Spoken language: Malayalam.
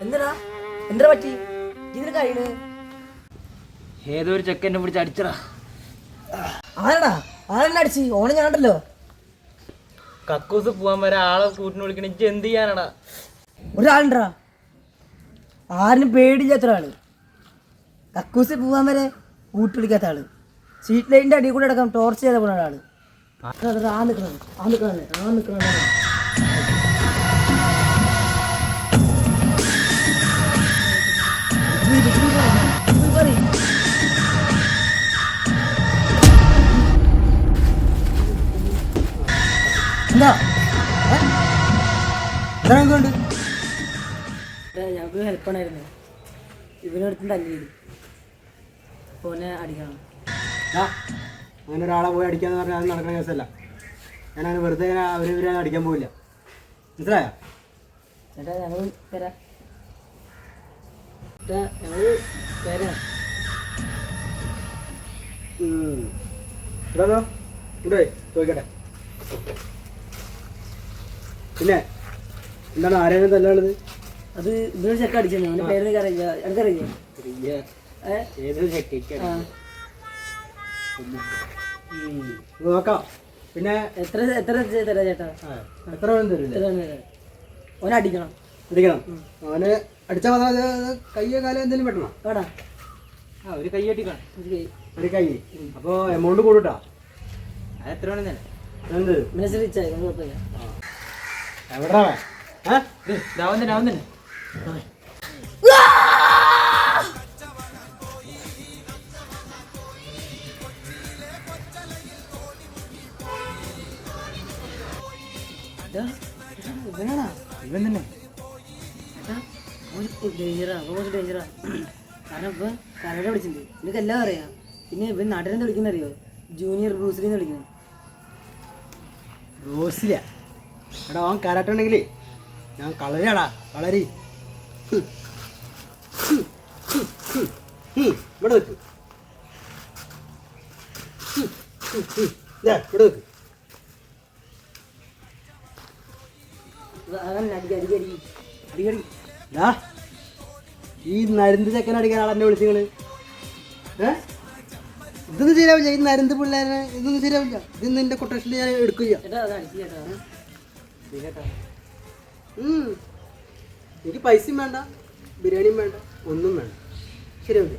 എന്താ എന്താ പറ്റി ഇതിന് കഴിയണ്? ഏതോ ഒരു ചെക്കനെ പിടിച്ച് അടിച്ചടാ. ആരടാ ആരെന്നെ അടിച്ച്? ഓണം ഞാണ്ടല്ലോ. കക്കൂസ് പോവാൻ വരെ ആളെ കൂട്ടിന് വിളിക്കണ ഇജ്ജ് എന്ത് ചെയ്യാനടാ? ഒരാളുണ്ടാ, ആരിനും പേടില്ലാത്ത ഒരാള്. കക്കൂസ് പോവാൻ വരെ കൂട്ടി വിളിക്കാത്ത ആള്. സ്ട്രീറ്റ് ലൈറ്റിന്റെ അടിയിൽ കൂടെ അടക്കം ടോർച്ച് ചെയ്ത പോണ ഒരാള്. ആ നിൽക്കണ എന്താ എന്തുകൊണ്ട് ഞങ്ങൾക്ക് ഹെൽപ്പ് ആണായിരുന്നു. ഇവനെടുത്ത് തല്ലിയത് ഓനെ അടിക്കണം. അങ്ങനെ ഒരാളെ പോയി അടിക്കാന്ന് പറഞ്ഞാൽ അത് നടക്കുന്ന കേസല്ല. ഞാനങ്ങനെ വെറുതെ അവരെ അടിക്കാൻ പോവില്ല, മനസ്സിലായോ? ചേട്ടാ ഞങ്ങൾ തരാം. ചേട്ടാ ഞങ്ങൾ തരാം. ഇവിടെ ചോദിക്കട്ടെ. പിന്നെ എന്താണ് ആരെയും തല്ലുള്ളത്? അത് ഇതിനൊരു ചെക്ക അടിച്ചു. അവൻ്റെ പേര് എനിക്കറിയില്ല. നോക്കാം. പിന്നെ എത്ര എത്ര തരാം ചേട്ടാ? എത്ര വേണം തരില്ല? ഓനെ അടിക്കണം. അവന് അടിച്ചാൽ മാത്രം കയ്യോ കാലോ എന്തെങ്കിലും വെട്ടണം. വേടാ ഒരു കൈ അടിക്കണം. ഒരു കൈ. അപ്പോൾ എമൗണ്ട് കൂട്ടാ. അത് എത്ര വേണം തന്നെ? എന്ത് മനസ്സിലായി? കുഴപ്പമില്ല. എവിടാ രാവൻ തന്നെ ഇവൻ തന്നെ ഡേഞ്ചറാ. കുറച്ച് ഡേഞ്ചറാ. കാരണം ഇപ്പം കരട വിളിച്ചിട്ടുണ്ട്. നിനക്ക് എല്ലാം അറിയാം. പിന്നെ ഇവൻ നാട്ടിലെന്താ വിളിക്കുന്ന അറിയോ? ജൂനിയർ ബ്രൂസിലിന്ന് വിളിക്കുന്നത്. ബ്രൂസില? എടാ അവൻ കരാട്ടുണ്ടെങ്കിലേ ഞാൻ കളരിയാടാ, കളരി. ഇവിടെ വെക്ക്, ഇവിടെ വെക്ക്. അടിക്കടി ഈ നരുന്ത് ചെക്കൻ അടിക്കാൻ ആളെന്നെ വിളിച്ചിങ്ങള്. ഇതൊന്നും ശരിയാവില്ല. ഈ നരുന്ത് പിള്ളേരെ ഇതൊന്നും ശരിയാവില്ല. ഇതൊന്നും എന്റെ കൊട്ടേഷനിൽ ഞാൻ എടുക്കില്ല. എനിക്ക് പൈസയും വേണ്ട, ബിരിയാണിയും വേണ്ട, ഒന്നും വേണ്ട. ശരിയാവില്ല.